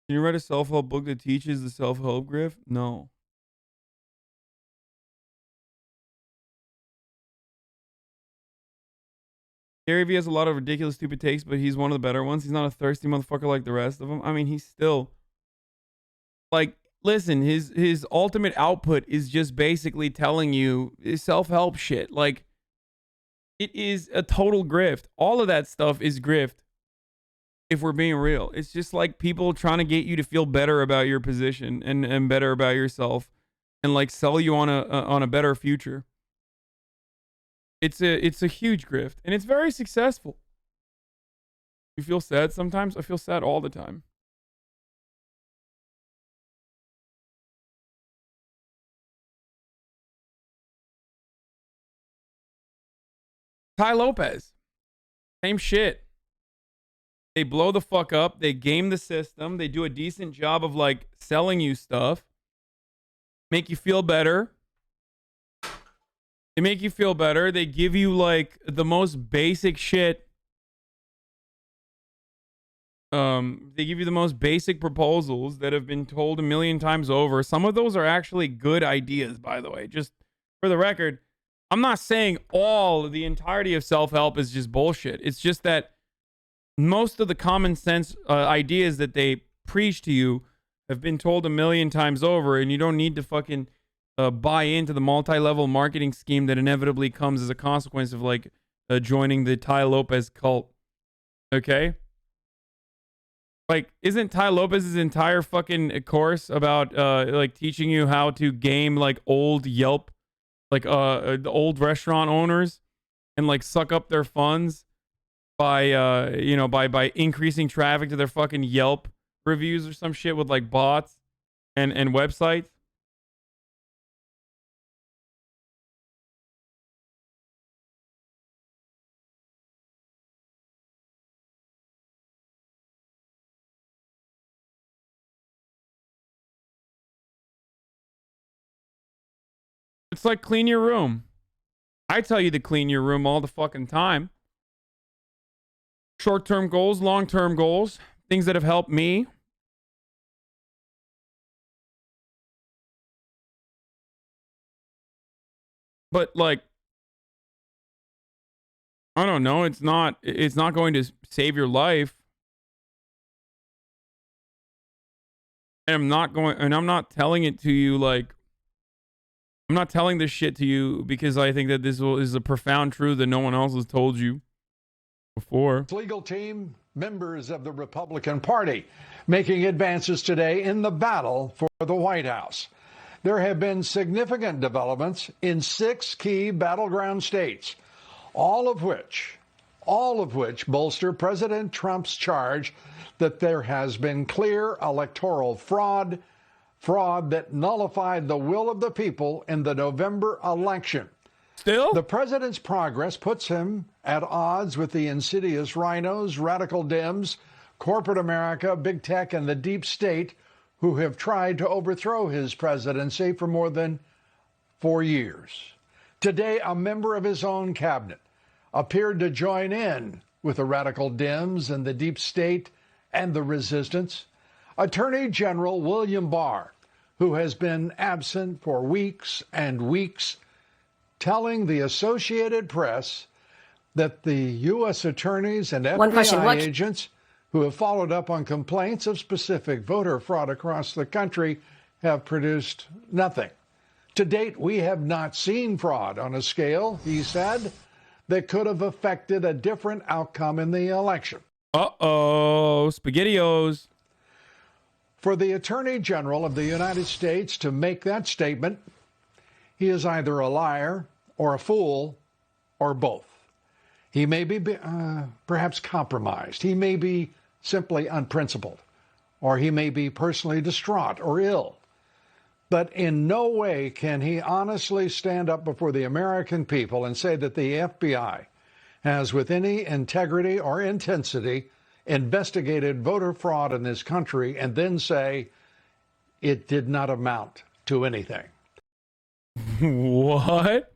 Can you write a self-help book that teaches the self-help grift? No. Gary Vee has a lot of ridiculous, stupid takes, but he's one of the better ones. He's not a thirsty motherfucker like the rest of them. I mean, he's still like, listen, his ultimate output is just basically telling you self-help shit. Like, it is a total grift. All of that stuff is grift. If we're being real, it's just like people trying to get you to feel better about your position and better about yourself, and like sell you on a better future. It's a huge grift, and it's very successful. You feel sad sometimes? I feel sad all the time. Ty Lopez, same shit. They blow the fuck up. They game the system. They do a decent job of like selling you stuff, make you feel better. They make you feel better. They give you like the most basic shit. They give you the most basic proposals that have been told a million times over. Some of those are actually good ideas, by the way. Just for the record, I'm not saying the entirety of self-help is just bullshit. It's just that most of the common sense ideas that they preach to you have been told a million times over, and you don't need to fucking buy into the multi-level marketing scheme that inevitably comes as a consequence of like joining the Ty Lopez cult. Okay? Like, isn't Ty Lopez's entire fucking course about like teaching you how to game like old Yelp, like the old restaurant owners, and like suck up their funds by by increasing traffic to their fucking Yelp reviews or some shit with like bots and websites? It's like clean your room. I tell you to clean your room all the fucking time. Short-term goals, long-term goals, things that have helped me. But like, I don't know, it's not going to save your life. And I'm not telling it to you like, I'm not telling this shit to you because I think that this is a profound truth that no one else has told you before. Legal team, members of the Republican Party, making advances today in the battle for the White House. There have been significant developments in 6 key battleground states, all of which bolster President Trump's charge that there has been clear electoral fraud that nullified the will of the people in the November election. Still? The president's progress puts him at odds with the insidious rhinos, radical Dems, corporate America, big tech, and the deep state who have tried to overthrow his presidency for more than 4 years. Today, a member of his own cabinet appeared to join in with the radical Dems and the deep state and the resistance. Attorney General William Barr, who has been absent for weeks and weeks, telling the Associated Press that the U.S. attorneys and FBI agents who have followed up on complaints of specific voter fraud across the country have produced nothing. To date, we have not seen fraud on a scale, he said, that could have affected a different outcome in the election. Uh-oh, SpaghettiOs. For the Attorney General of the United States to make that statement, he is either a liar or a fool or both. He may be perhaps compromised. He may be simply unprincipled, or he may be personally distraught or ill. But in no way can he honestly stand up before the American people and say that the FBI has, with any integrity or intensity, investigated voter fraud in this country and then say it did not amount to anything. What?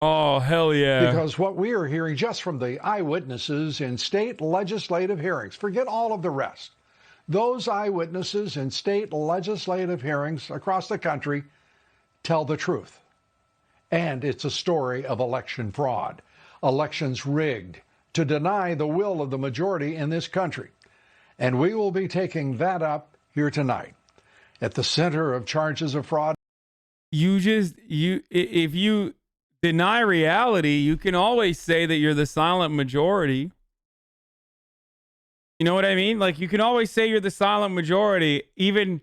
Oh, hell yeah. Because what we are hearing just from the eyewitnesses in state legislative hearings, forget all of the rest, Those eyewitnesses in state legislative hearings across the country tell the truth. And it's a story of election fraud, elections rigged to deny the will of the majority in this country. And we will be taking that up here tonight. At the center of charges of fraud. If you deny reality, you can always say that you're the silent majority. You know what I mean? Like, you can always say you're the silent majority. They've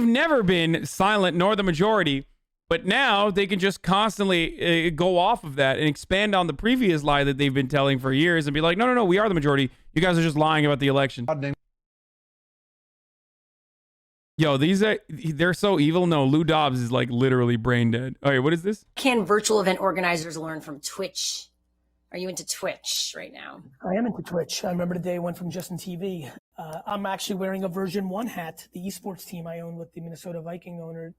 never been silent nor the majority, but now they can just constantly go off of that and expand on the previous lie that they've been telling for years and be like, no, we are the majority. You guys are just lying about the election. Yo, they're so evil. No, Lou Dobbs is like literally brain dead. All right, what is this? Can virtual event organizers learn from Twitch? Are you into Twitch right now? I am into Twitch. I remember the day I went from Justin TV. I'm actually wearing a version 1 hat, the esports team I own with the Minnesota Viking owners,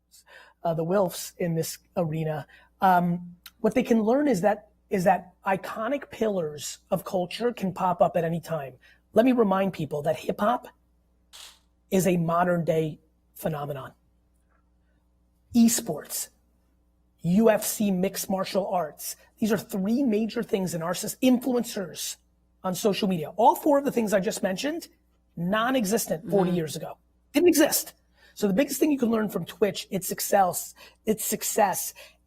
the Wilfs in this arena. What they can learn is that iconic pillars of culture can pop up at any time. Let me remind people that hip hop is a modern day phenomenon. Esports, UFC, mixed martial arts. These are 3 major things in our system. Influencers on social media. All 4 of the things I just mentioned, non-existent 40 years ago. Didn't exist. So the biggest thing you can learn from Twitch, its success,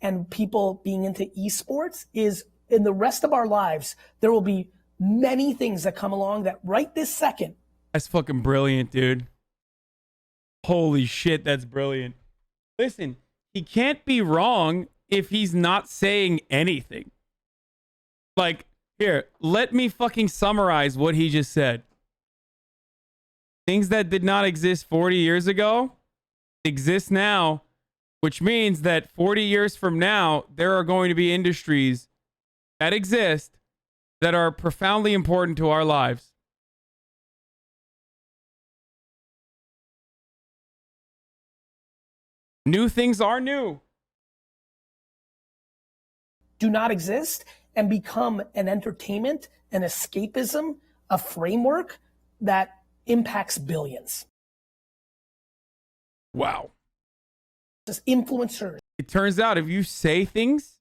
and people being into esports is in the rest of our lives, there will be many things that come along that right this second. That's fucking brilliant, dude. Holy shit, that's brilliant. Listen, he can't be wrong if he's not saying anything. Like, here, let me fucking summarize what he just said. Things that did not exist 40 years ago exist now, which means that 40 years from now, there are going to be industries that exist that are profoundly important to our lives. New things are new. Do not exist and become an entertainment, an escapism, a framework that impacts billions. Wow. Just influencers. It turns out if you say things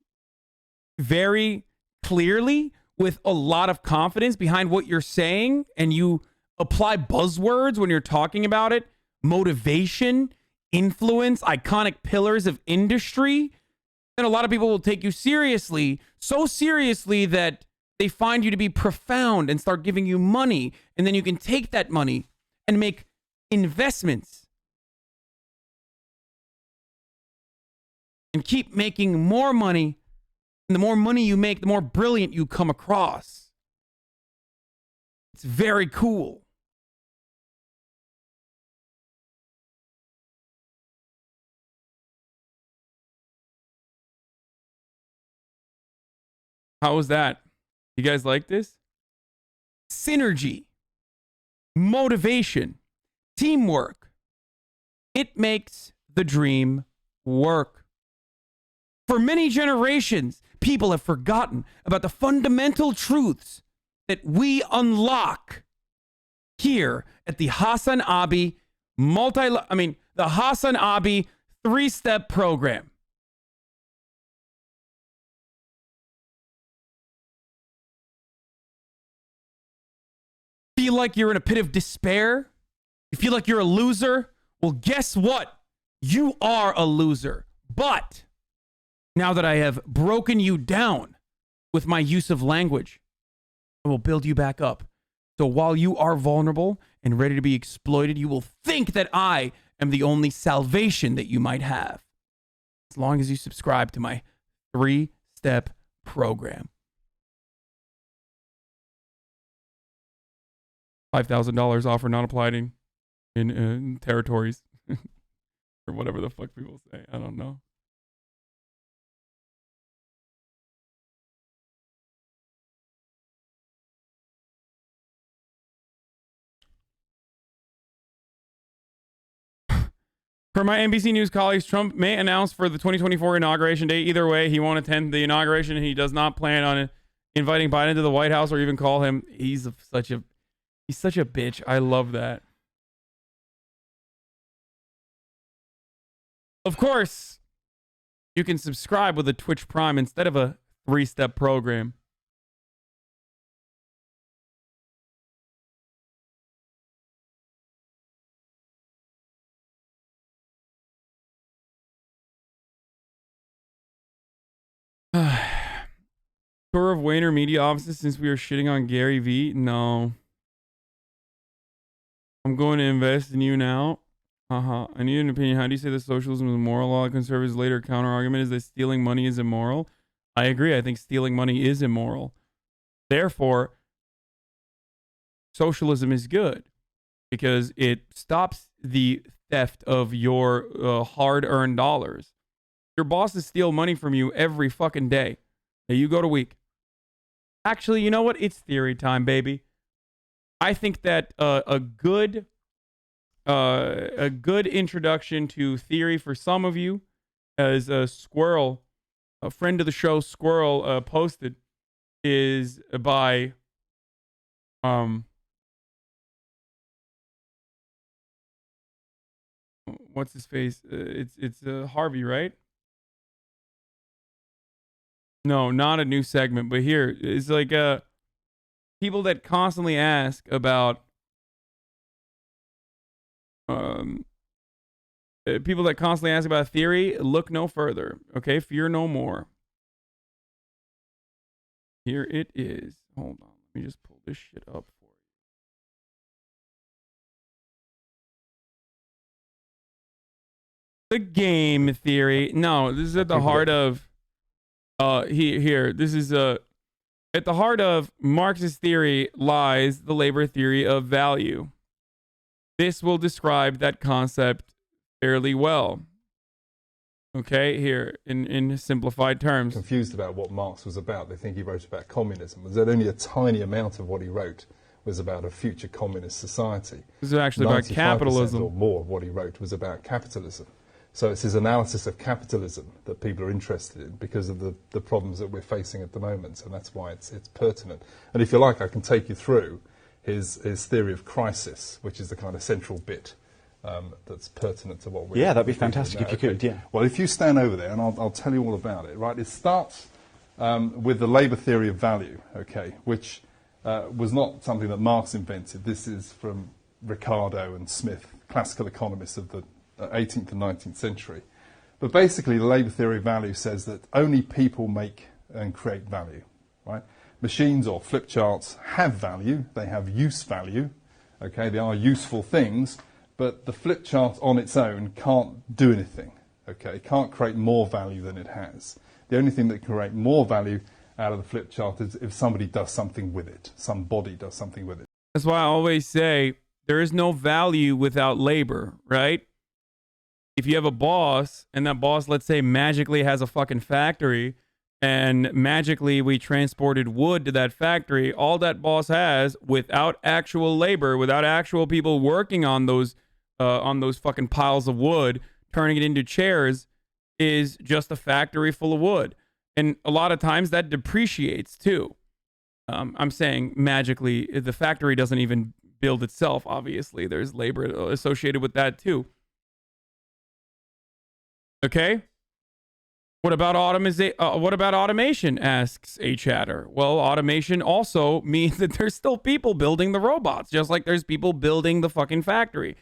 very clearly with a lot of confidence behind what you're saying and you apply buzzwords when you're talking about it, motivation, influence, iconic pillars of industry, then a lot of people will take you seriously, so seriously that they find you to be profound and start giving you money. And then you can take that money and make investments and keep making more money. And the more money you make, the more brilliant you come across. It's very cool. How was that? You guys like this? Synergy, motivation, teamwork. It makes the dream work. For many generations, people have forgotten about the fundamental truths that we unlock here at the Hasanabi the Hasanabi 3-step program. Feel like you're in a pit of despair? You feel like you're a loser? Well, guess what? You are a loser. But now that I have broken you down with my use of language, I will build you back up. So while you are vulnerable and ready to be exploited, you will think that I am the only salvation that you might have. As long as you subscribe to my 3-step program. $5,000 offer not applied in territories or whatever the fuck people say. I don't know. Per my NBC News colleagues, Trump may announce for the 2024 inauguration date. Either way, he won't attend the inauguration, and he does not plan on inviting Biden to the White House or even call him. He's such a bitch. I love that. Of course, you can subscribe with a Twitch Prime instead of a 3-step program. Tour of Wayner Media offices since we were shitting on Gary V? No. I'm going to invest in you now. I need an opinion. How do you say that socialism is moral? All the conservatives' later counter argument is that stealing money is immoral. I agree. I think stealing money is immoral. Therefore, socialism is good because it stops the theft of your hard-earned dollars. Your bosses steal money from you every fucking day. Hey, you go to week. Actually, you know what? It's theory time, baby. I think that a good introduction to theory for some of you, as a Squirrel, a friend of the show, Squirrel, posted, is by what's his face? It's Harvey, right? No, not a new segment, but here it's like people that constantly ask about people that constantly ask about theory, look no further. Okay, fear no more. Here it is. Hold on, let me just pull this shit up for you. The game theory. No, this is at the heart of this is at the heart of Marxist theory lies the labor theory of value. This will describe that concept fairly well. Okay, here in simplified terms. Confused about what Marx was about. They think he wrote about communism. Was that only a tiny amount of what he wrote was about a future communist society? This is actually about capitalism. Or more of what he wrote was about capitalism. So it's his analysis of capitalism that people are interested in because of the problems that we're facing at the moment, and that's why it's pertinent. And if you like, I can take you through his theory of crisis, which is the kind of central bit that's pertinent to what we're... Yeah, that'd be fantastic if you could, yeah. Well, if you stand over there, and I'll tell you all about it, right? It starts with the labour theory of value, okay, which was not something that Marx invented. This is from Ricardo and Smith, classical economists of the 18th and 19th century. But basically, the labour theory of value says that only people make and create value, right? Machines or flip charts have value, they have use value, okay, they are useful things, but the flip chart on its own can't do anything, okay, it can't create more value than it has. The only thing that can create more value out of the flip chart is if somebody does something with it, somebody does something with it. That's why I always say there is no value without labor, right? If you have a boss and that boss, let's say, magically has a fucking factory and magically we transported wood to that factory, all that boss has without actual labor, without actual people working on those fucking piles of wood, turning it into chairs, is just a factory full of wood. And a lot of times that depreciates too. I'm saying magically, the factory doesn't even build itself, obviously. There's labor associated with that too. Okay. What about automation? Asks a chatter. Well, automation also means that there's still people building the robots, just like there's people building the fucking factory.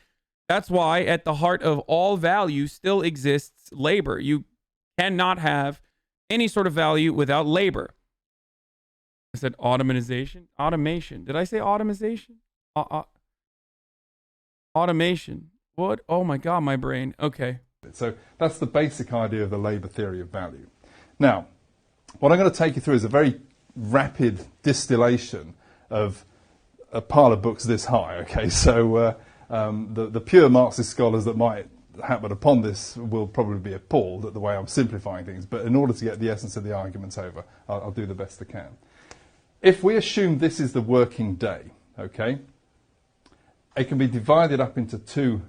That's why at the heart of all value still exists labor. You cannot have any sort of value without labor. I said automation. Did I say automation? Automation. What? Oh my God, my brain. Okay. So that's the basic idea of the labour theory of value. Now, what I'm going to take you through is a very rapid distillation of a pile of books this high. Okay, so the pure Marxist scholars that might happen upon this will probably be appalled at the way I'm simplifying things, but in order to get the essence of the arguments over, I'll do the best I can. If we assume this is the working day, okay, it can be divided up into two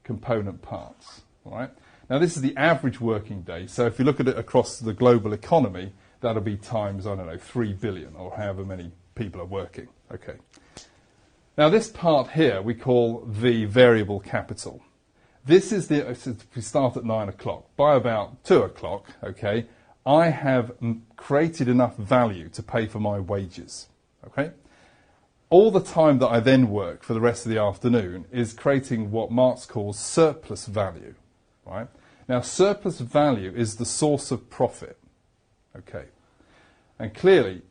component parts. All right. Now, this is the average working day. So if you look at it across the global economy, that'll be times, I don't know, 3 billion or however many people are working. Okay. Now, this part here we call the variable capital. This is we start at 9 o'clock. By about 2 o'clock, okay, I have created enough value to pay for my wages, okay? All the time that I then work for the rest of the afternoon is creating what Marx calls surplus value, right? Now, surplus value is the source of profit, okay? And clearly,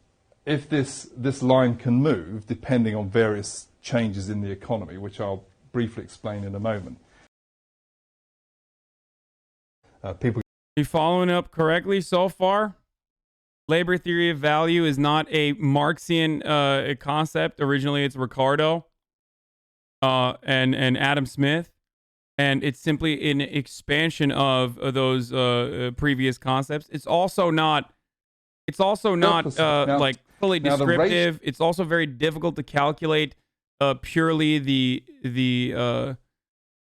if this line can move, depending on various changes in the economy, which I'll briefly explain in a moment, people... Are you following up correctly so far? Labor theory of value is not a Marxian concept. Originally, it's Ricardo and Adam Smith, and it's simply an expansion of those previous concepts. It's also not. It's also not like fully descriptive. It's also very difficult to calculate purely the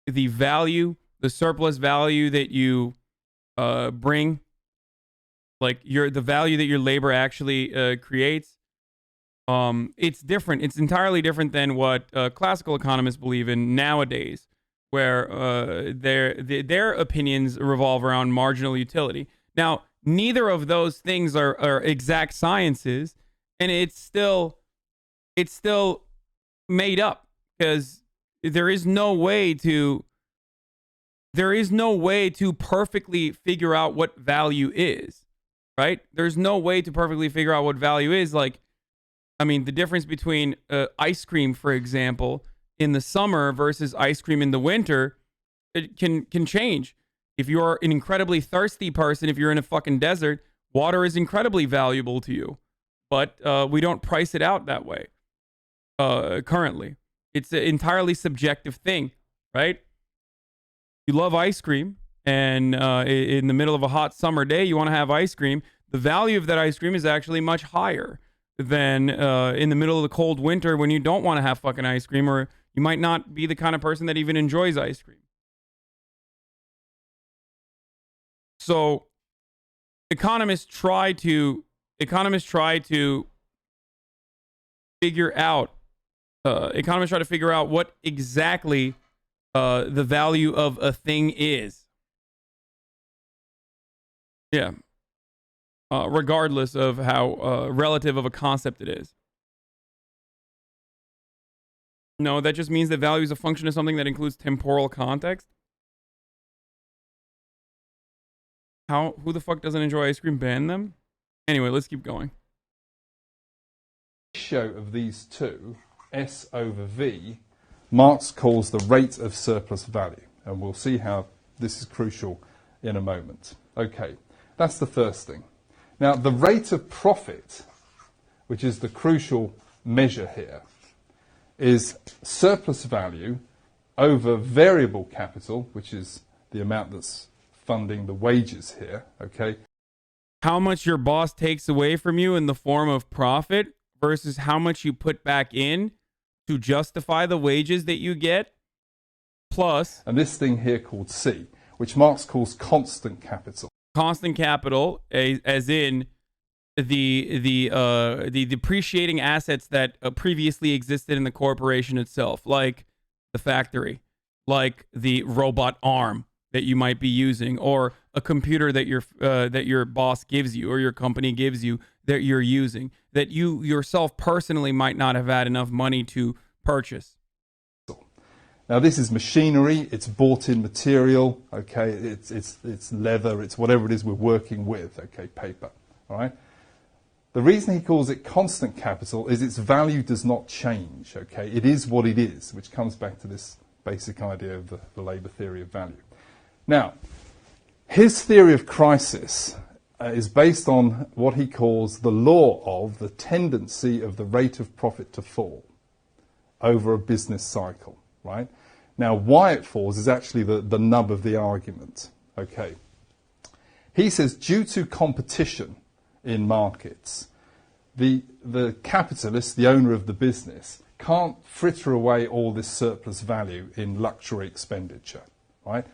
value, the surplus value that you bring. Like the value that your labor actually creates, it's different. It's entirely different than what classical economists believe in nowadays, where their opinions revolve around marginal utility. Now, neither of those things are exact sciences, and it's still made up because there is no way to perfectly figure out what value is. Right? There's no way to perfectly figure out what value is. Like, I mean, the difference between ice cream, for example, in the summer versus ice cream in the winter, it can change. If you're an incredibly thirsty person, if you're in a fucking desert, water is incredibly valuable to you. But we don't price it out that way currently. It's an entirely subjective thing, right? You love ice cream. And in the middle of a hot summer day, you want to have ice cream. The value of that ice cream is actually much higher than in the middle of the cold winter when you don't want to have fucking ice cream, or you might not be the kind of person that even enjoys ice cream. So economists try to figure out what exactly the value of a thing is. Yeah. Regardless of how relative of a concept it is. No, that just means that value is a function of something that includes temporal context. Who the fuck doesn't enjoy ice cream? Ban them? Anyway, let's keep going. Ratio of these two, S over V, Marx calls the rate of surplus value. And we'll see how this is crucial in a moment. Okay. That's the first thing. Now, the rate of profit, which is the crucial measure here, is surplus value over variable capital, which is the amount that's funding the wages here, okay? How much your boss takes away from you in the form of profit versus how much you put back in to justify the wages that you get, plus... And this thing here called C, which Marx calls constant capital. Constant capital, as in the depreciating assets that previously existed in the corporation itself, like the factory, like the robot arm that you might be using, or a computer that your boss gives you or your company gives you that you're using, that you yourself personally might not have had enough money to purchase. Now, this is machinery, it's bought-in material, okay, it's leather, it's whatever it is we're working with, okay, paper, all right? The reason he calls it constant capital is its value does not change, okay? It is what it is, which comes back to this basic idea of the labour theory of value. Now, his theory of crisis is based on what he calls the law of the tendency of the rate of profit to fall over a business cycle. Right? Now, why it falls is actually the nub of the argument. Okay. He says due to competition in markets, the capitalist, the owner of the business, can't fritter away all this surplus value in luxury expenditure. Right?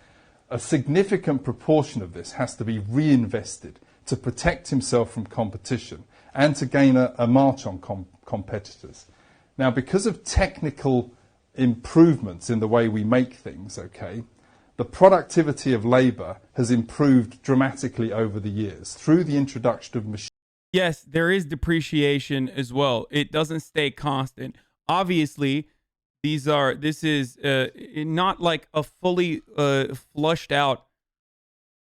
A significant proportion of this has to be reinvested to protect himself from competition and to gain a march on competitors. Now, because of technical improvements in the way we make things, okay, the productivity of labor has improved dramatically over the years through the introduction of machines. Yes, there is depreciation as well. It doesn't stay constant. Obviously, this is not like a fully flushed out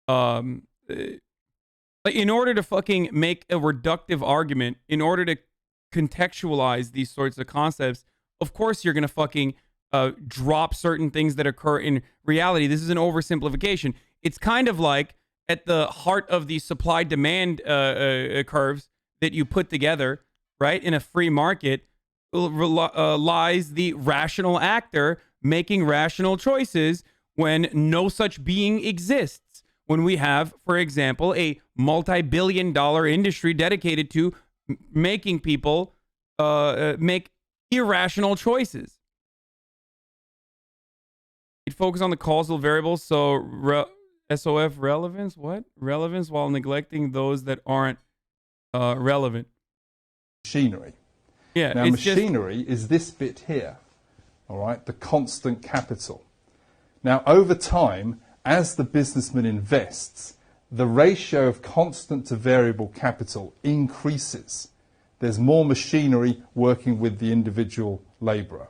like in order to fucking make a reductive argument, in order to contextualize these sorts of concepts, of course you're going to fucking drop certain things that occur in reality. This is an oversimplification. It's kind of like at the heart of the supply demand curves that you put together, right? In a free market lies the rational actor making rational choices when no such being exists. When we have, for example, a multi-billion-dollar industry dedicated to making people make irrational choices. It focuses on the causal variables, so SOF relevance, what? Relevance while neglecting those that aren't relevant. Machinery. Yeah. Now, machinery is this bit here, all right, the constant capital. Now, over time, as the businessman invests, the ratio of constant to variable capital increases. There's more machinery working with the individual laborer.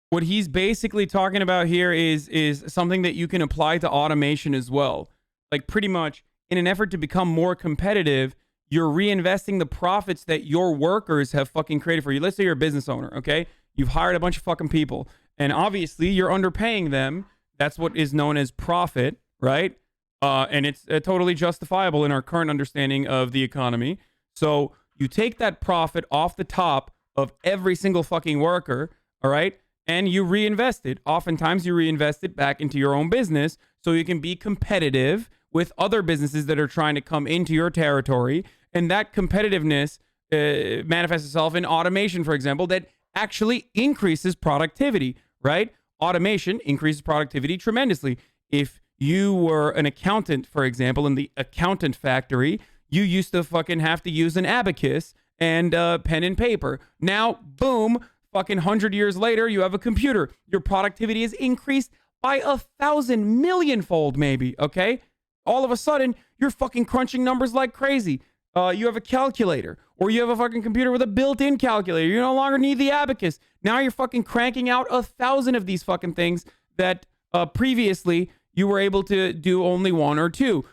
What he's basically talking about here is something that you can apply to automation as well. Like pretty much in an effort to become more competitive, you're reinvesting the profits that your workers have fucking created for you. Let's say you're a business owner, okay? You've hired a bunch of fucking people, and obviously you're underpaying them. That's what is known as profit, right? And it's totally justifiable in our current understanding of the economy. So you take that profit off the top of every single fucking worker, all right? And you reinvest it. Oftentimes you reinvest it back into your own business so you can be competitive with other businesses that are trying to come into your territory. And that competitiveness manifests itself in automation, for example, that actually increases productivity, right? Automation increases productivity tremendously. If you were an accountant, for example, in the accountant factory, you used to fucking have to use an abacus and pen and paper. Now, boom, fucking 100 years later, you have a computer. Your productivity is increased by 1,000 millionfold, maybe, okay? All of a sudden, you're fucking crunching numbers like crazy. You have a calculator, or you have a fucking computer with a built-in calculator. You no longer need the abacus. Now you're fucking cranking out 1,000 of these fucking things that previously you were able to do only one or two.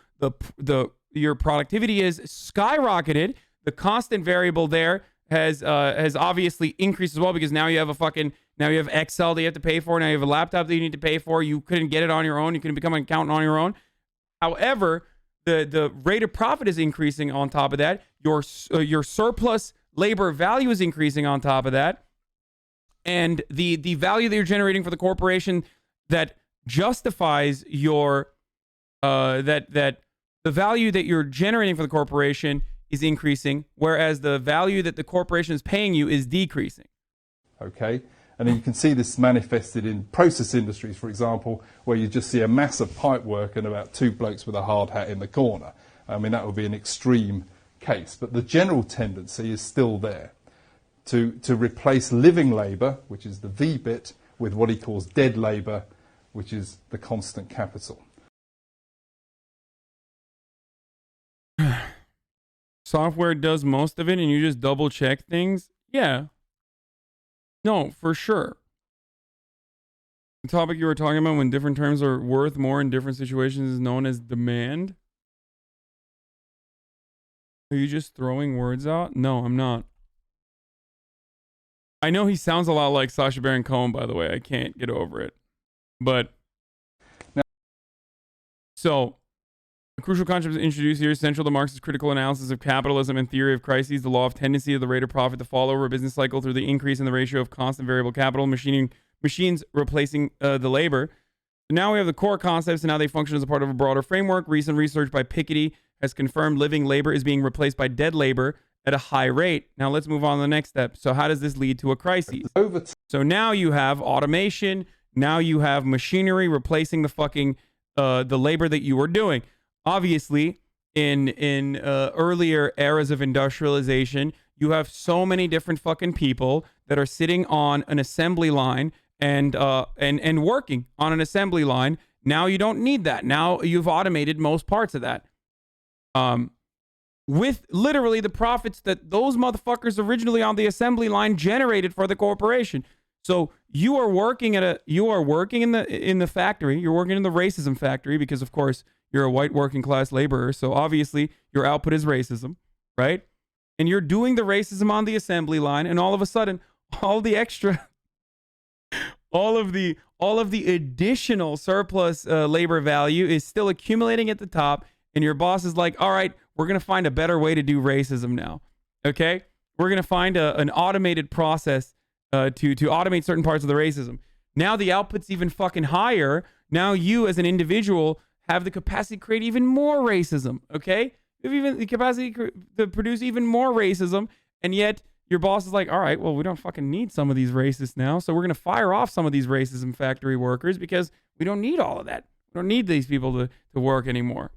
Your productivity is skyrocketed. The constant variable there has obviously increased as well, because now you have Excel that you have to pay for. Now you have a laptop that you need to pay for. You couldn't get it on your own. You couldn't become an accountant on your own. However, the rate of profit is increasing on top of that. Your surplus labor value is increasing on top of that. And the value that you're generating for the corporation that justifies your the value that you're generating for the corporation is increasing, whereas the value that the corporation is paying you is decreasing. Okay, and you can see this manifested in process industries, for example, where you just see a massive pipe work and about two blokes with a hard hat in the corner. I mean, that would be an extreme case, but the general tendency is still there to replace living labour, which is the V bit, with what he calls dead labour, which is the constant capital. Software does most of it and you just double check things? Yeah. No, for sure. The topic you were talking about, when different terms are worth more in different situations, is known as demand. Are you just throwing words out? No, I'm not. I know he sounds a lot like Sacha Baron Cohen, by the way. I can't get over it. But so a crucial concept is introduced here, central to Marx's critical analysis of capitalism and theory of crises, the law of tendency of the rate of profit to fall over a business cycle through the increase in the ratio of constant variable capital, machines replacing the labor. Now we have the core concepts and how they function as a part of a broader framework. Recent research by Piketty has confirmed living labor is being replaced by dead labor at a high rate. Now let's move on to the next step. So how does this lead to a crisis? So now you have automation. Now you have machinery replacing the fucking the labor that you were doing. Obviously, in earlier eras of industrialization, you have so many different fucking people that are sitting on an assembly line and working on an assembly line. Now you don't need that. Now you've automated most parts of that. With literally the profits that those motherfuckers originally on the assembly line generated for the corporation. So you are working in the factory. You're working in the racism factory because, of course, you're a white working class laborer. So obviously your output is racism, right? And you're doing the racism on the assembly line, and all of a sudden, all the extra, all of the additional surplus labor value is still accumulating at the top. And your boss is like, all right, we're going to find a better way to do racism now. Okay? We're going to find an automated process to automate certain parts of the racism. Now the output's even fucking higher. Now you as an individual have the capacity to create even more racism. Okay? You have even the capacity to produce even more racism. And yet your boss is like, all right, well, we don't fucking need some of these racists now. So we're going to fire off some of these racism factory workers because we don't need all of that. We don't need these people to work anymore.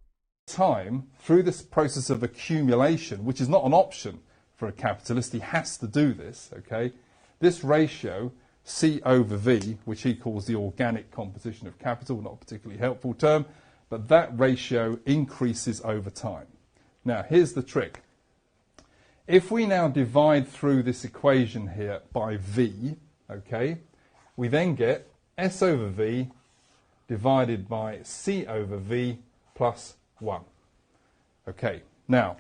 Time through this process of accumulation, which is not an option for a capitalist, he has to do this, okay? This ratio, C over V, which he calls the organic composition of capital, not a particularly helpful term, but that ratio increases over time. Now, here's the trick. If we now divide through this equation here by V, okay, we then get S over V divided by C over V plus 1. Okay, now,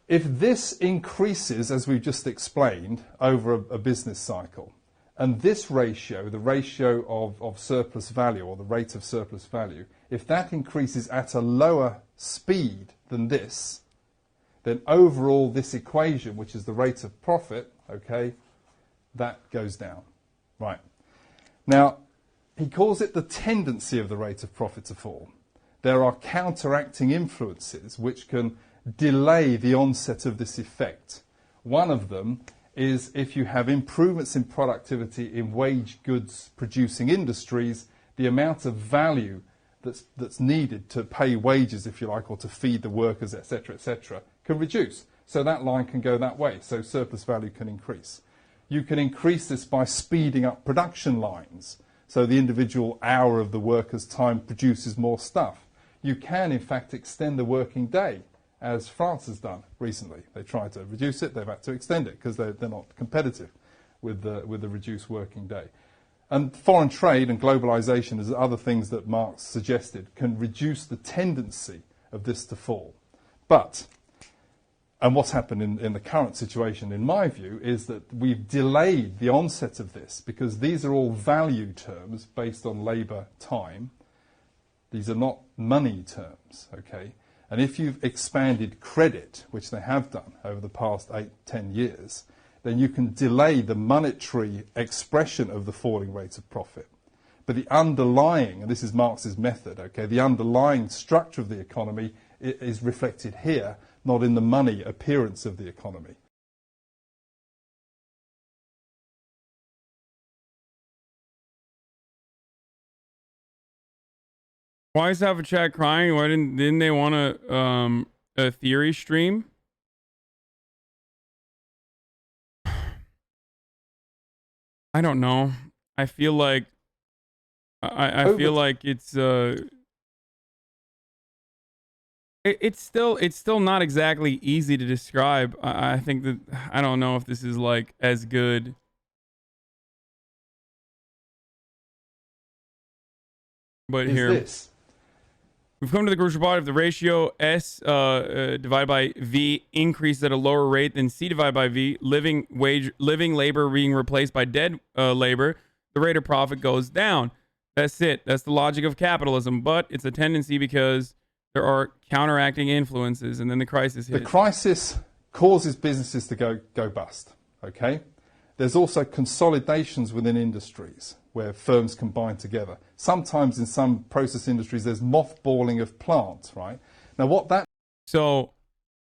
if this increases, as we've just explained, over a business cycle, and this ratio, the ratio of surplus value, or the rate of surplus value, if that increases at a lower speed than this, then overall this equation, which is the rate of profit, okay, that goes down. Right. Now, he calls it the tendency of the rate of profit to fall. There are counteracting influences which can delay the onset of this effect. One of them is if you have improvements in productivity in wage goods producing industries, the amount of value that's needed to pay wages, if you like, or to feed the workers, etc., can reduce. So that line can go that way. So surplus value can increase. You can increase this by speeding up production lines. So the individual hour of the worker's time produces more stuff. You can, in fact, extend the working day, as France has done recently. They tried to reduce it. They've had to extend it because they're not competitive with the reduced working day. And foreign trade and globalization, as other things that Marx suggested, can reduce the tendency of this to fall. But, and what's happened in the current situation, in my view, is that we've delayed the onset of this because these are all value terms based on labour time. These are not money terms, okay? And if you've expanded credit, which they have done over the past 8-10 years, then you can delay the monetary expression of the falling rate of profit. But the underlying, and this is Marx's method, okay, the underlying structure of the economy is reflected here, not in the money appearance of the economy. Why is Half a Chat crying? Why didn't they want a theory stream? I don't know. I feel like I feel like it's still not exactly easy to describe. I think that I don't know if this is like as good. But here This? we've come to the crucial part. If the ratio S divided by V increases at a lower rate than C divided by V, living labor being replaced by dead labor, the rate of profit goes down. That's it. That's the logic of capitalism. But it's a tendency because there are counteracting influences, and then the crisis hits. The crisis causes businesses to go bust, okay? There's also consolidations within industries where firms combine together. Sometimes in some process industries, there's mothballing of plants, right? Now what that... So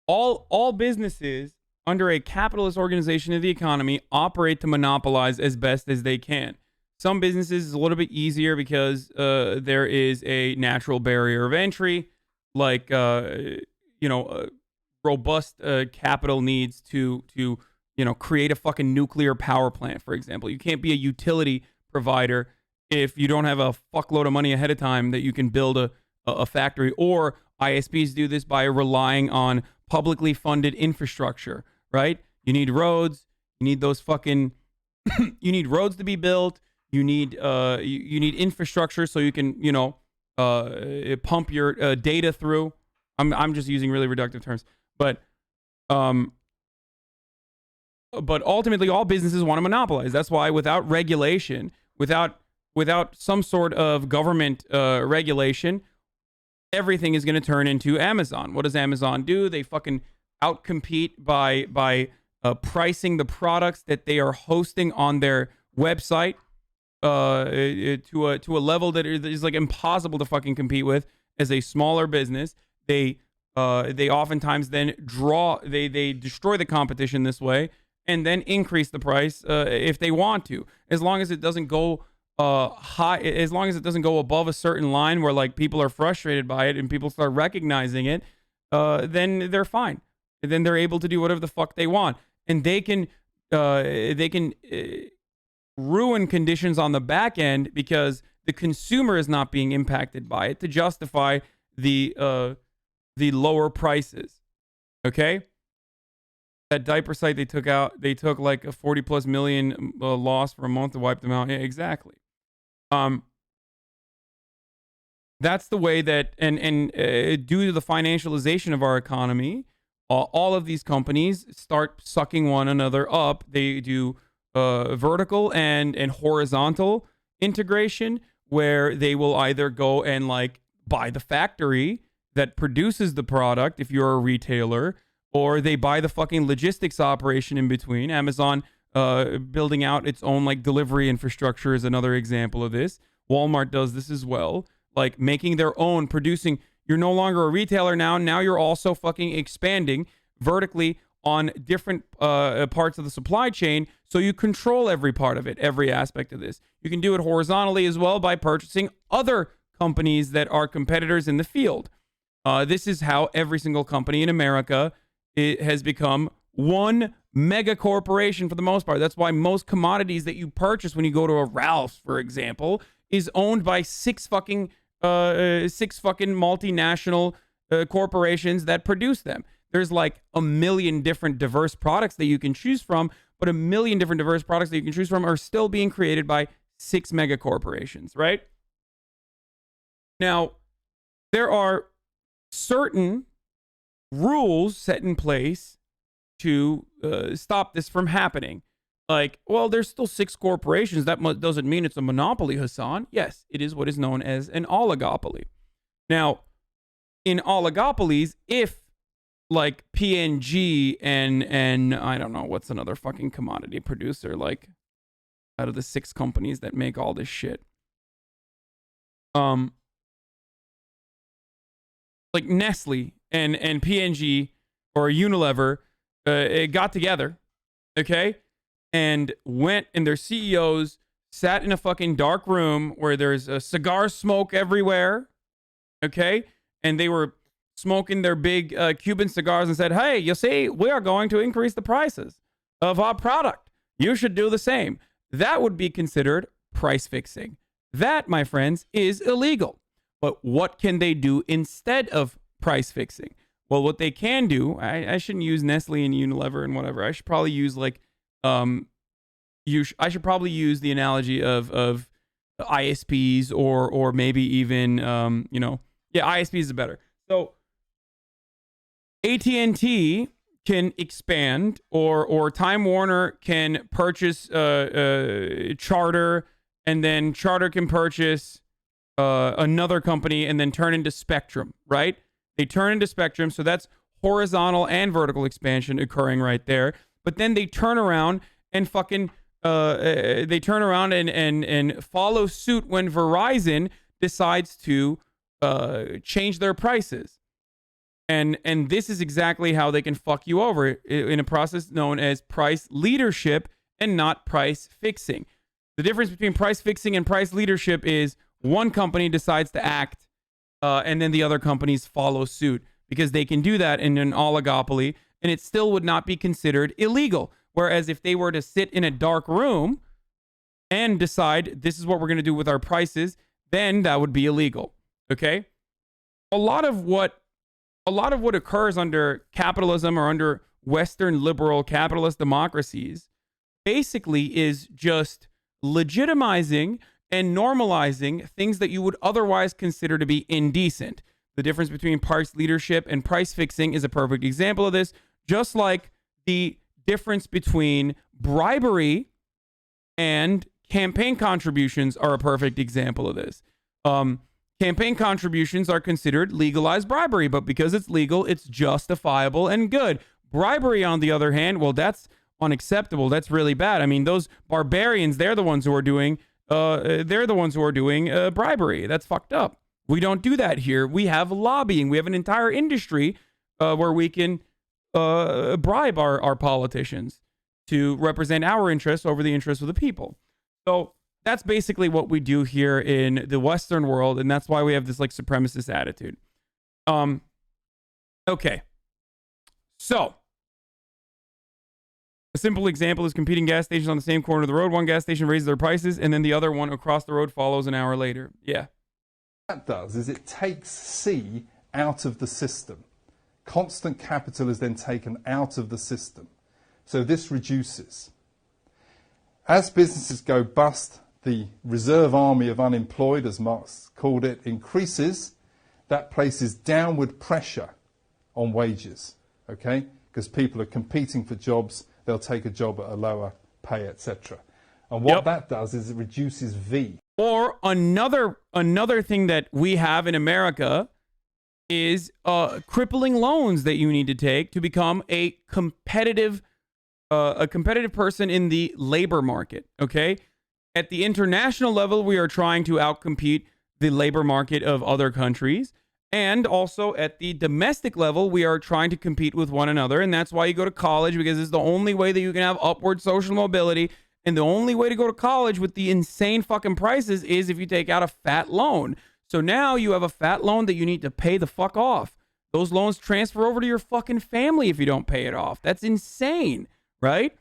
all businesses under a capitalist organization of the economy operate to monopolize as best as they can. Some businesses is a little bit easier because there is a natural barrier of entry, like robust capital needs to create a fucking nuclear power plant, for example. You can't be a utility provider if you don't have a fuckload of money ahead of time that you can build a factory. Or ISPs do this by relying on publicly funded infrastructure, right? You need roads. You need those fucking. You need roads to be built. You need you need infrastructure so you can pump your data through. I'm just using really reductive terms, but ultimately all businesses want to monopolize. That's why without regulation, without some sort of government regulation, everything is going to turn into Amazon. What does Amazon do? They fucking outcompete by pricing the products that they are hosting on their website to a level that is like impossible to fucking compete with as a smaller business. They oftentimes then they destroy the competition this way and then increase the price if they want to, as long as it doesn't go high, as long as it doesn't go above a certain line where like people are frustrated by it and people start recognizing it, then they're fine. And then they're able to do whatever the fuck they want, and they can ruin conditions on the back end because the consumer is not being impacted by it to justify the lower prices. Okay. That diaper site they took like a 40+ million loss for a month to wipe them out. Yeah, exactly. That's the way that, and due to the financialization of our economy, all of these companies start sucking one another up. They do vertical and horizontal integration, where they will either go and like buy the factory that produces the product if you're a retailer, or they buy the fucking logistics operation in between. Amazon building out its own like delivery infrastructure is another example of this. Walmart does this as well, like making their own, producing. You're no longer a retailer now. Now you're also fucking expanding vertically on different parts of the supply chain, so you control every part of it, every aspect of this. You can do it horizontally as well by purchasing other companies that are competitors in the field. This is how every single company in America has become one mega corporation for the most part. That's why most commodities that you purchase when you go to a Ralph's, for example, is owned by six fucking multinational corporations that produce them. There's like a million different diverse products that you can choose from, but a million different diverse products that you can choose from are still being created by 6 mega corporations, right? Now, there are certain rules set in place to stop this from happening. Like, well, there's still 6 corporations. That doesn't mean it's a monopoly, Hassan. Yes, it is what is known as an oligopoly. Now, in oligopolies, if like P&G and I don't know what's another fucking commodity producer, like out of the 6 companies that make all this shit, like Nestle and P&G or Unilever, it got together, okay, and went, and their CEOs sat in a fucking dark room where there's a cigar smoke everywhere, okay, and they were smoking their big Cuban cigars and said, hey, you see, we are going to increase the prices of our product. You should do the same. That would be considered price fixing. That, my friends, is illegal. But what can they do instead of price fixing? Well, what they can do, I shouldn't use Nestle and Unilever and whatever. I should probably use like, I should probably use the analogy of ISPs or maybe even, ISPs is better. So AT&T can expand, or Time Warner can purchase Charter, and then Charter can purchase another company and then turn into Spectrum, right? They turn into Spectrum, so that's horizontal and vertical expansion occurring right there. But then they turn around and fucking and follow suit when Verizon decides to change their prices. And this is exactly how they can fuck you over in a process known as price leadership and not price fixing. The difference between price fixing and price leadership is one company decides to act and then the other companies follow suit, because they can do that in an oligopoly and it still would not be considered illegal. Whereas if they were to sit in a dark room and decide this is what we're going to do with our prices, then that would be illegal. Okay? A lot of what occurs under capitalism or under Western liberal capitalist democracies basically is just legitimizing and normalizing things that you would otherwise consider to be indecent. The difference between price leadership and price fixing is a perfect example of this, just like the difference between bribery and campaign contributions are a perfect example of this. Campaign contributions are considered legalized bribery, but because it's legal, it's justifiable and good. Bribery, on the other hand, well, that's unacceptable. That's really bad. I mean, those barbarians, they're the ones who are doing bribery. That's fucked up. We don't do that here. We have lobbying. We have an entire industry where we can bribe our politicians to represent our interests over the interests of the people. So that's basically what we do here in the Western world, and that's why we have this like supremacist attitude. Okay. So a simple example is competing gas stations on the same corner of the road. One gas station raises their prices, and then the other one across the road follows an hour later. Yeah. What that does is it takes C out of the system. Constant capital is then taken out of the system. So this reduces. As businesses go bust, the reserve army of unemployed, as Marx called it, increases. That places downward pressure on wages, okay? Because people are competing for jobs, they'll take a job at a lower pay, etc. And what that does is it reduces V. Or another thing that we have in America is crippling loans that you need to take to become a competitive person in the labor market, okay? At the international level, we are trying to outcompete the labor market of other countries. And also at the domestic level, we are trying to compete with one another. And that's why you go to college, because it's the only way that you can have upward social mobility. And the only way to go to college with the insane fucking prices is if you take out a fat loan. So now you have a fat loan that you need to pay the fuck off. Those loans transfer over to your fucking family if you don't pay it off. That's insane, right?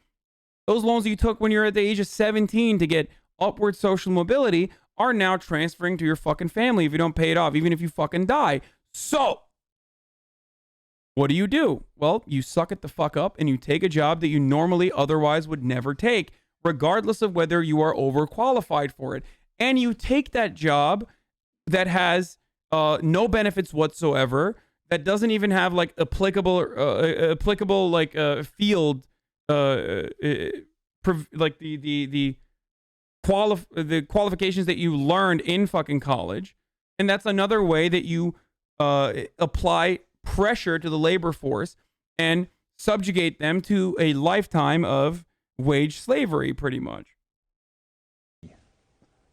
Those loans that you took when you're at the age of 17 to get upward social mobility are now transferring to your fucking family if you don't pay it off, even if you fucking die. So, what do? Well, you suck it the fuck up and you take a job that you normally otherwise would never take, regardless of whether you are overqualified for it. And you take that job that has no benefits whatsoever, that doesn't even have like applicable like field like the qualifications that you learned in fucking college. And that's another way that you apply pressure to the labor force and subjugate them to a lifetime of wage slavery, pretty much.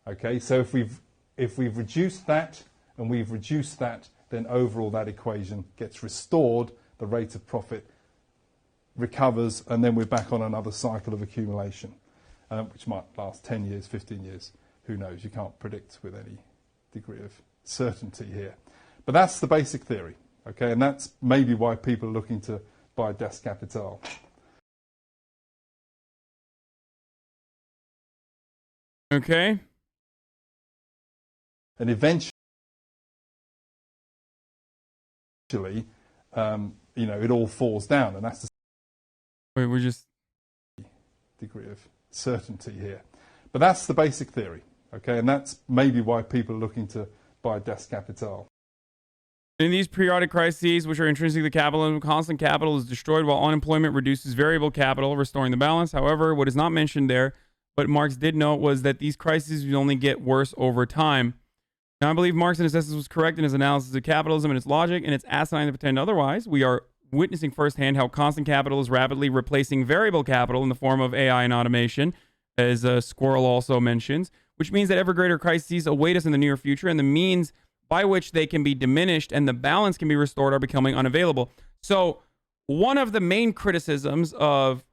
Okay, so if we've reduced that and we've reduced that, then overall that equation gets restored, the rate of profit recovers, and then we're back on another cycle of accumulation, which might last 10 years, 15 years, who knows, you can't predict with any degree of certainty here. But that's the basic theory, okay, and that's maybe why people are looking to buy Das Kapital. Okay. And eventually, it all falls down, and that's the We're just degree of certainty here. But that's the basic theory, okay, and that's maybe why people are looking to buy Das Kapital. in these periodic crises, which are intrinsic to capitalism, constant capital is destroyed while unemployment reduces variable capital, restoring the balance. However, what is not mentioned there, but Marx did note, was that these crises will only get worse over time. Now, I believe Marx in his essence was correct in his analysis of capitalism and its logic, and it's asinine to pretend otherwise. We are witnessing firsthand how constant capital is rapidly replacing variable capital in the form of AI and automation, as Squirrel also mentions, which means that ever greater crises await us in the near future, and the means by which they can be diminished and the balance can be restored are becoming unavailable. So one of the main criticisms of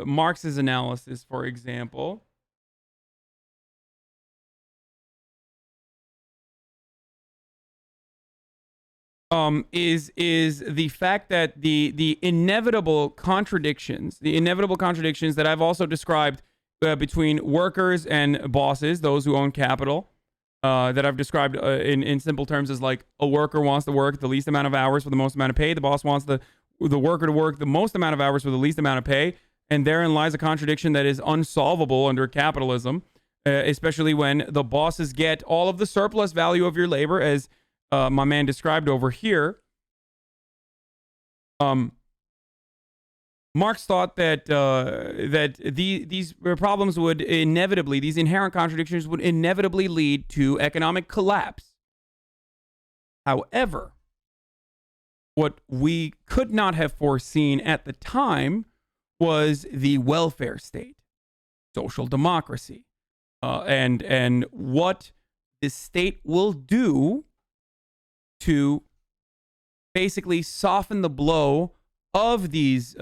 Marx's analysis, for example, is the fact that the inevitable contradictions that I've also described between workers and bosses, those who own capital, that I've described in simple terms as like a worker wants to work the least amount of hours for the most amount of pay. The boss wants the worker to work the most amount of hours for the least amount of pay. And therein lies a contradiction that is unsolvable under capitalism, especially when the bosses get all of the surplus value of your labor, as my man described over here. Marx thought that these problems would inevitably, these inherent contradictions would inevitably lead to economic collapse. However, what we could not have foreseen at the time was the welfare state, social democracy, and what the state will do to basically soften the blow of these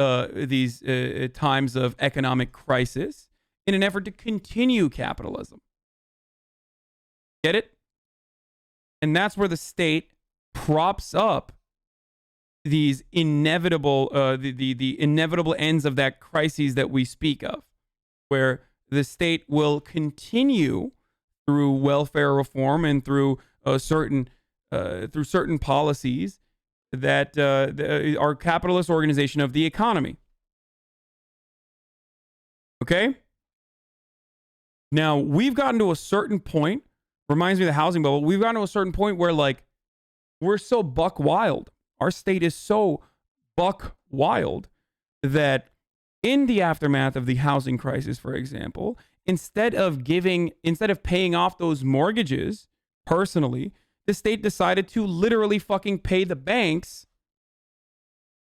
times of economic crisis in an effort to continue capitalism. Get it? And that's where the state props up these inevitable, the inevitable ends of that crises that we speak of, where the state will continue through welfare reform and through certain policies that are capitalist organization of the economy. Okay? Now, we've gotten to a certain point, reminds me of the housing bubble, we've gotten to a certain point where, like, we're so buck wild. Our state is so buck wild that in the aftermath of the housing crisis, for example, instead of paying off those mortgages personally, the state decided to literally fucking pay the banks.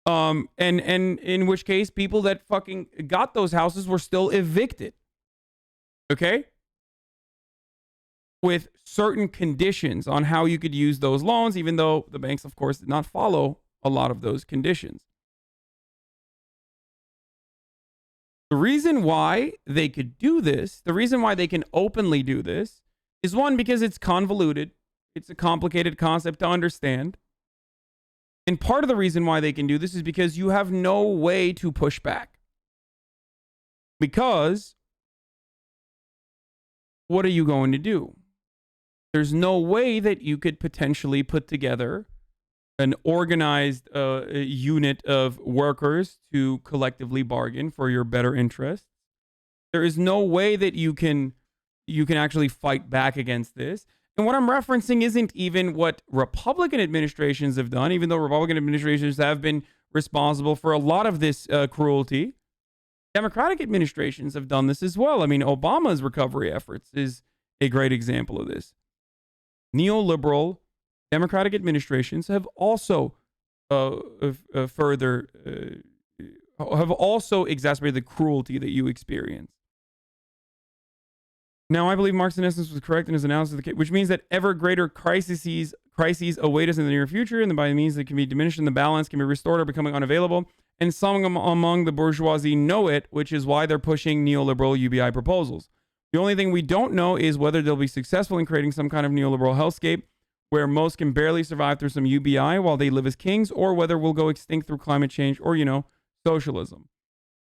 And in which case people that fucking got those houses were still evicted. Okay? With certain conditions on how you could use those loans, even though the banks, of course, did not follow a lot of those conditions. The reason why they could do this, the reason why they can openly do this, is one, because it's convoluted. It's a complicated concept to understand. And part of the reason why they can do this is because you have no way to push back. Because what are you going to do? There's no way that you could potentially put together an organized unit of workers to collectively bargain for your better interests. There is no way that you can actually fight back against this. And what I'm referencing isn't even what Republican administrations have done, even though Republican administrations have been responsible for a lot of this cruelty. Democratic administrations have done this as well. I mean, Obama's recovery efforts is a great example of this. Neoliberal Democratic administrations have also have also exacerbated the cruelty that you experience. Now, I believe Marx in essence was correct in his analysis of the case, which means that ever greater crises await us in the near future, and by means that can be diminished and the balance can be restored or becoming unavailable. And some among the bourgeoisie know it, which is why they're pushing neoliberal UBI proposals. The only thing we don't know is whether they'll be successful in creating some kind of neoliberal hellscape where most can barely survive through some UBI while they live as kings, or whether we'll go extinct through climate change or, socialism.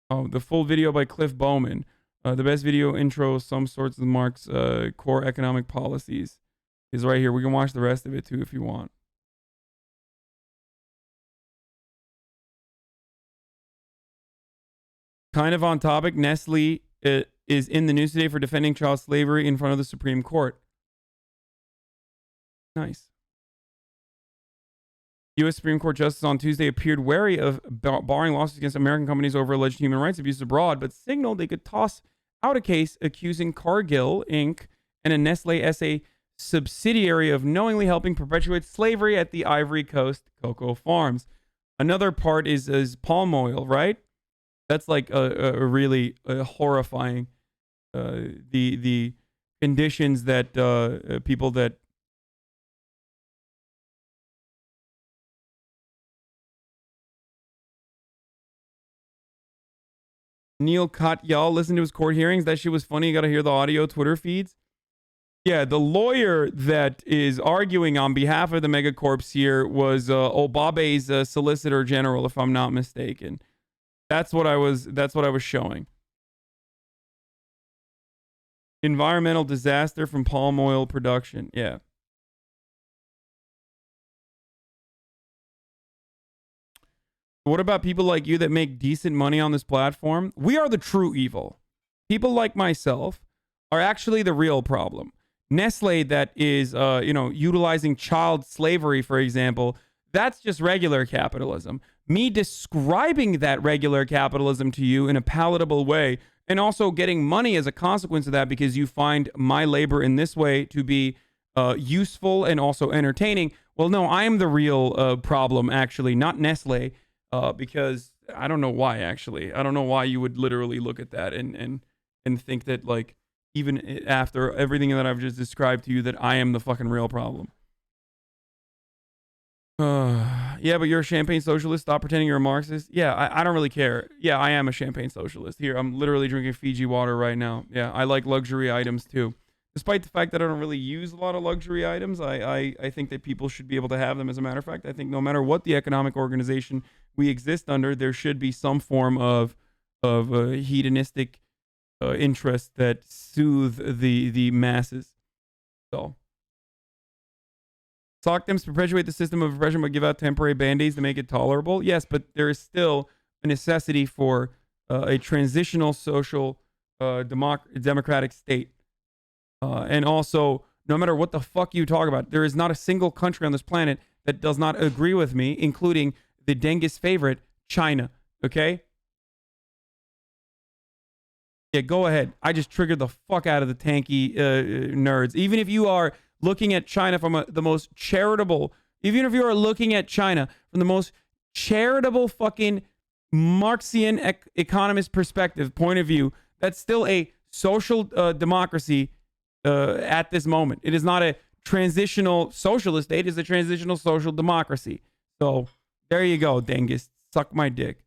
Oh, the full video by Cliff Bowman. The best video intro, some sorts of Marx core economic policies, is right here. We can watch the rest of it too if you want. Kind of on topic, Nestle is in the news today for defending child slavery in front of the Supreme Court. Nice. U.S. Supreme Court Justice on Tuesday appeared wary of barring lawsuits against American companies over alleged human rights abuses abroad, but signaled they could toss out a case accusing Cargill, Inc. and a Nestle SA subsidiary of knowingly helping perpetuate slavery at the Ivory Coast cocoa farms. Another part is palm oil, right? That's like a really horrifying. The conditions that people that Neil Katyal listened to his court hearings. That shit was funny. You got to hear the audio Twitter feeds. Yeah, the lawyer that is arguing on behalf of the megacorps here was Obabe's Solicitor General, if I'm not mistaken. That's what I was showing. Environmental disaster from palm oil production. Yeah. What about people like you that make decent money on this platform? We are the true evil. People like myself are actually the real problem. Nestle that is, utilizing child slavery, for example, that's just regular capitalism. Me describing that regular capitalism to you in a palatable way and also getting money as a consequence of that because you find my labor in this way to be useful and also entertaining. Well, no, I am the real problem, actually, not Nestle, because I don't know why, actually. I don't know why you would literally look at that and think that, like, even after everything that I've just described to you, that I am the fucking real problem. Yeah, but you're a champagne socialist. Stop pretending you're a Marxist. Yeah, I don't really care. Yeah, I am a champagne socialist. Here, I'm literally drinking Fiji water right now. Yeah, I like luxury items too. Despite the fact that I don't really use a lot of luxury items, I think that people should be able to have them. As a matter of fact, I think no matter what the economic organization we exist under, there should be some form of hedonistic interest that soothe the masses. So. Sockdems perpetuate the system of oppression but give out temporary band-aids to make it tolerable. Yes, but there is still a necessity for a transitional social democratic state. And also, no matter what the fuck you talk about, there is not a single country on this planet that does not agree with me, including the Dengist favorite, China. Okay? Yeah, go ahead. I just triggered the fuck out of the tanky nerds. Even if you are looking at China from the most charitable, even if you are looking at China from the most charitable fucking Marxian economist perspective, point of view, that's still a social democracy at this moment. It is not a transitional socialist state, it's a transitional social democracy. So there you go, Dengist. Suck my dick.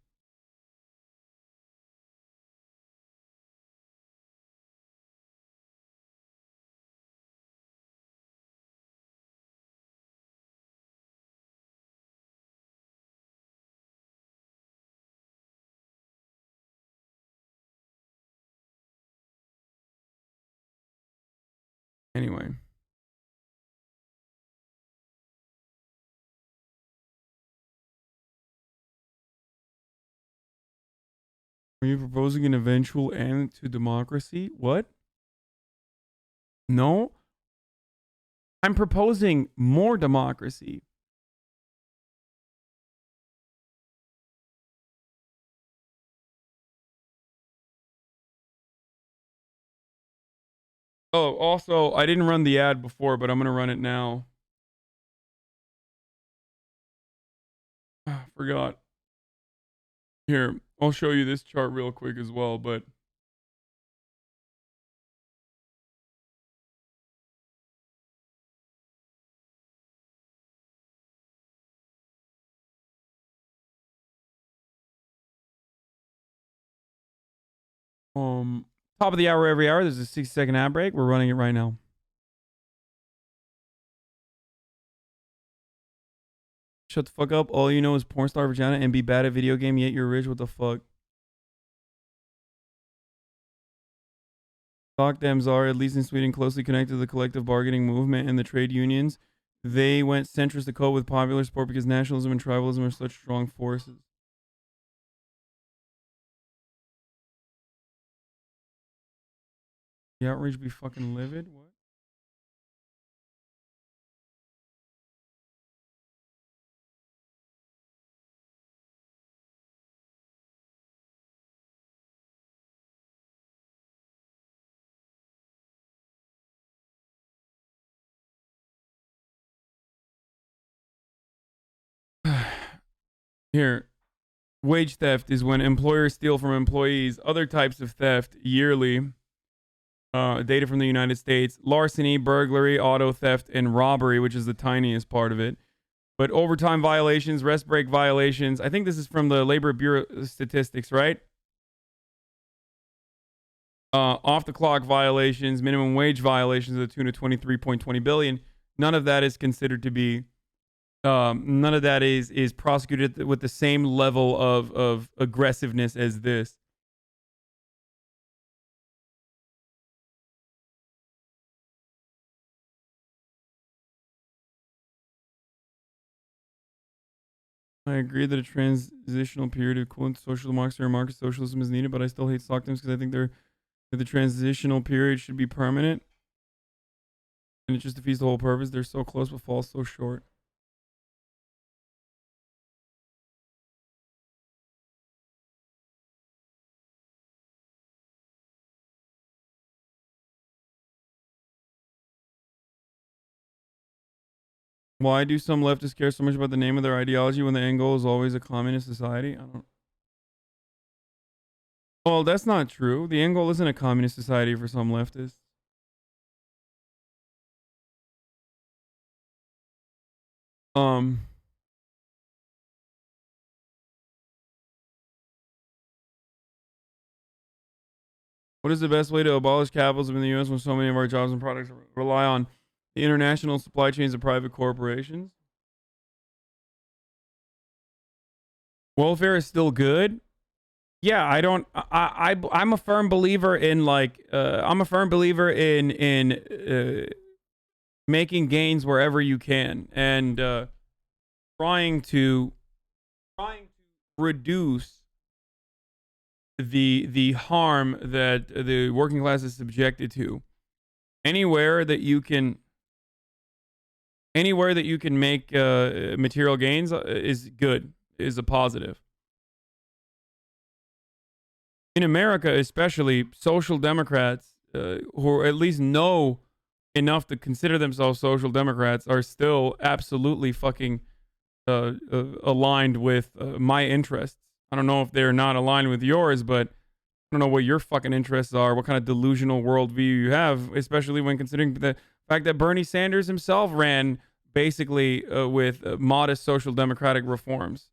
Anyway. Are you proposing an eventual end to democracy? What? No. I'm proposing more democracy. Oh, also, I didn't run the ad before, but I'm going to run it now. Forgot. Here, I'll show you this chart real quick as well, but top of the hour every hour, there's a 60-second ad break. We're running it right now. Shut the fuck up. All you know is porn star vagina and be bad at video game, yet you're rich. What the fuck? Lockdowns are, at least in Sweden, closely connected to the collective bargaining movement and the trade unions. They went centrist to cope with popular support because nationalism and tribalism are such strong forces. The outrage be fucking livid? What? Here, wage theft is when employers steal from employees. Other types of theft yearly. Data from the United States. Larceny, burglary, auto theft, and robbery, which is the tiniest part of it. But overtime violations, rest break violations. I think this is from the Labor Bureau statistics, right? off the clock violations, minimum wage violations of the tune of 23.20 billion. None of that is considered to be. None of that is prosecuted with the same level of aggressiveness as this. I agree that a transitional period equivalent to social democracy or market socialism is needed, but I still hate stock times because I think the transitional period should be permanent. And it just defeats the whole purpose. They're so close but fall so short. Why do some leftists care so much about the name of their ideology when the end goal is always a communist society? I don't. Well, that's not true. The end goal isn't a communist society for some leftists. What is the best way to abolish capitalism in the U.S. when so many of our jobs and products rely on the international supply chains of private corporations? Welfare is still good. Yeah, I'm a firm believer in making gains wherever you can and trying to reduce the harm that the working class is subjected to. Anywhere that you can make material gains is good, is a positive. In America, especially, social democrats who at least know enough to consider themselves social democrats are still absolutely fucking aligned with my interests. I don't know if they're not aligned with yours, but I don't know what your fucking interests are, what kind of delusional worldview you have, especially when considering the fact that Bernie Sanders himself ran basically with modest social democratic reforms.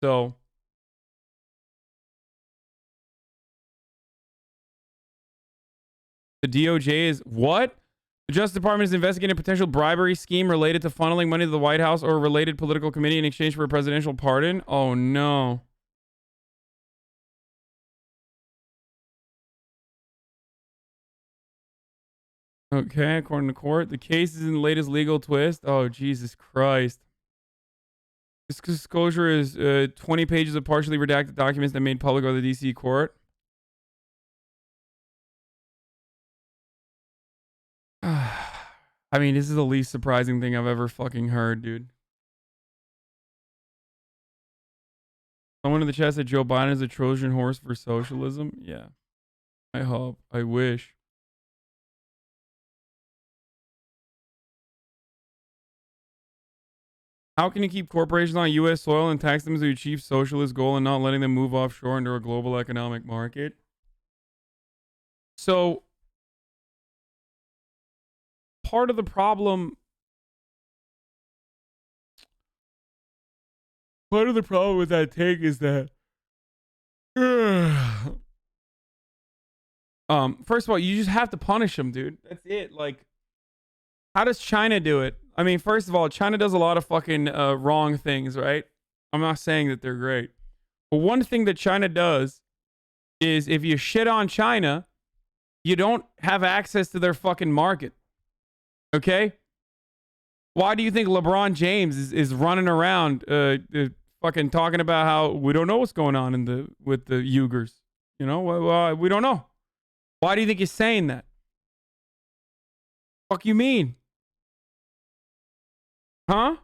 So the DOJ is what? The Justice Department is investigating a potential bribery scheme related to funneling money to the White House or a related political committee in exchange for a presidential pardon. Oh no. Okay, according to court, the case is in the latest legal twist. Oh, Jesus Christ. This disclosure is 20 pages of partially redacted documents that made public by the D.C. court. I mean, this is the least surprising thing I've ever fucking heard, dude. Someone in the chat said Joe Biden is a Trojan horse for socialism. Yeah. I hope. I wish. How can you keep corporations on U.S. soil and tax them to achieve socialist goal and not letting them move offshore into a global economic market? So, part of the problem with that take is that first of all, you just have to punish them, dude. That's it. Like, how does China do it? I mean, first of all, China does a lot of fucking wrong things, right? I'm not saying that they're great. But one thing that China does is if you shit on China, you don't have access to their fucking market. Okay? Why do you think LeBron James is running around fucking talking about how we don't know what's going on with the Uyghurs? You know, well, we don't know. Why do you think he's saying that? Fuck you mean? Huh?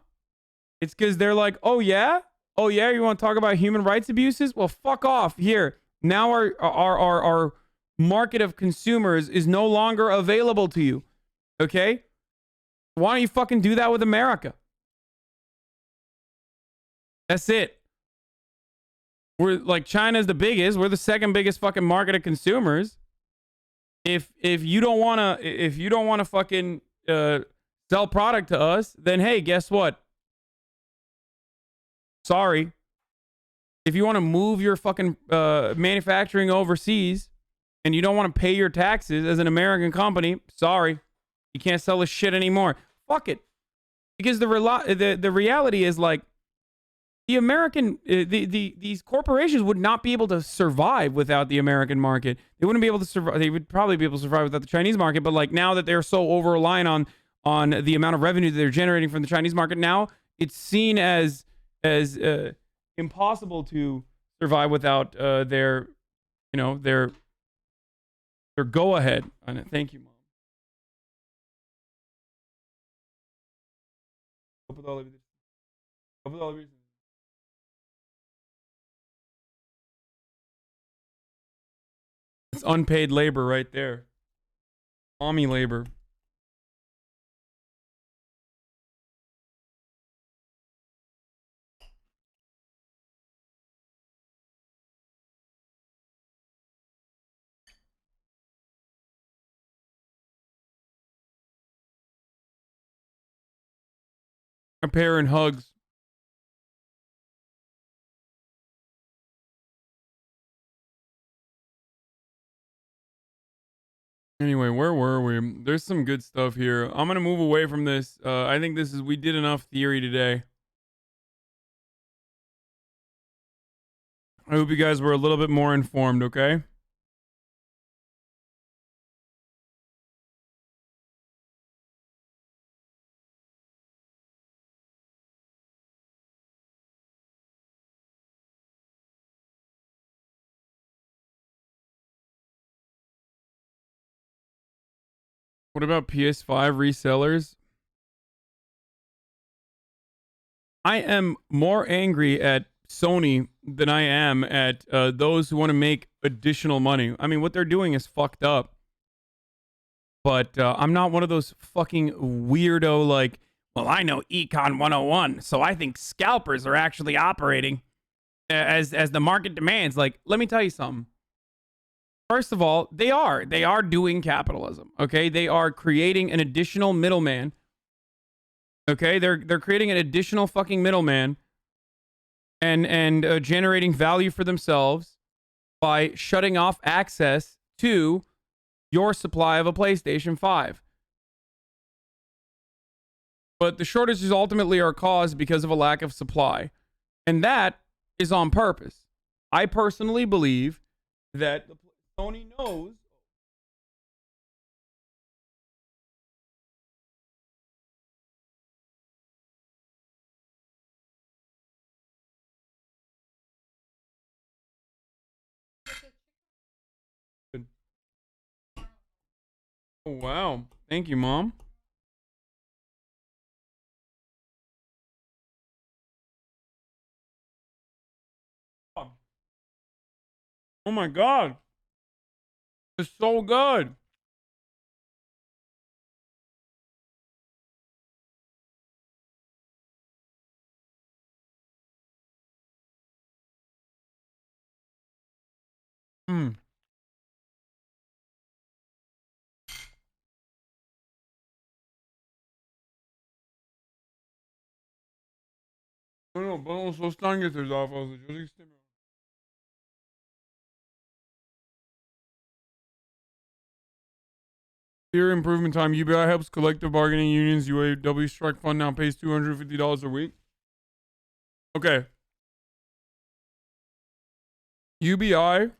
It's because they're like, oh yeah, you want to talk about human rights abuses? Well, fuck off. Here, now our market of consumers is no longer available to you. Okay? Why don't you fucking do that with America? That's it. We're like, China's the biggest. We're the second biggest fucking market of consumers. If you don't wanna fucking sell product to us, then hey, guess what? Sorry. If you want to move your fucking manufacturing overseas and you don't want to pay your taxes as an American company, sorry, you can't sell this shit anymore. Fuck it. Because the reality is, like, the American, these corporations would not be able to survive without the American market. They wouldn't be able to survive. They would probably be able to survive without the Chinese market. But like now that they're so over reliant on the amount of revenue that they're generating from the Chinese market, now it's seen as impossible to survive without their go ahead on it. Thank you, Mom. With all of this. With all of this. It's unpaid labor right there. Mommy labor. A pair and hugs. Anyway, where were we? There's some good stuff here. I'm going to move away from this. I think we did enough theory today. I hope you guys were a little bit more informed, okay? What about PS5 resellers? I am more angry at Sony than I am at those who want to make additional money. I mean, what they're doing is fucked up. But I'm not one of those fucking weirdo, like, well, I know Econ 101, so I think scalpers are actually operating as the market demands. Like, let me tell you something. First of all, they are doing capitalism. Okay, they are creating an additional middleman. Okay, they're creating an additional fucking middleman, and generating value for themselves by shutting off access to your supply of a PlayStation 5. But the shortages ultimately are caused because of a lack of supply, and that is on purpose. I personally believe that Sony knows. Oh, wow. Thank you, Mom. Oh my God. It's so good. Mm. Bueno, vamos a stangetes auf, also yo sí estoy- Here, improvement time. UBI helps collective bargaining unions. UAW strike fund now pays $250 a week. Okay. UBI,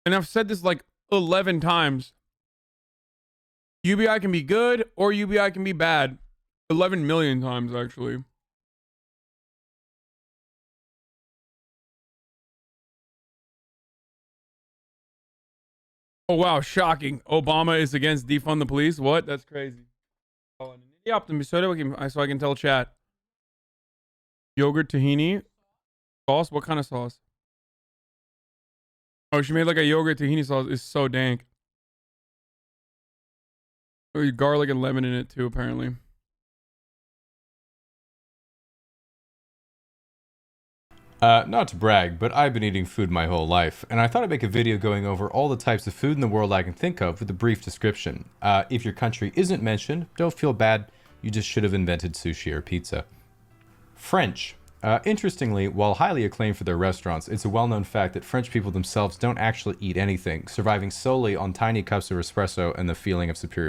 and I've said this like 11 times. UBI can be good or UBI can be bad. 11 million times, actually. Oh, wow. Shocking. Obama is against defund the police. What? That's crazy. Oh, and optimist so I can tell chat. Yogurt tahini sauce. What kind of sauce? Oh, she made like a yogurt tahini sauce. It's so dank. Oh, garlic and lemon in it too, apparently. Not to brag, but I've been eating food my whole life, and I thought I'd make a video going over all the types of food in the world I can think of with a brief description. If your country isn't mentioned, don't feel bad, you just should have invented sushi or pizza. French. Interestingly, while highly acclaimed for their restaurants, it's a well-known fact that French people themselves don't actually eat anything, surviving solely on tiny cups of espresso and the feeling of superiority.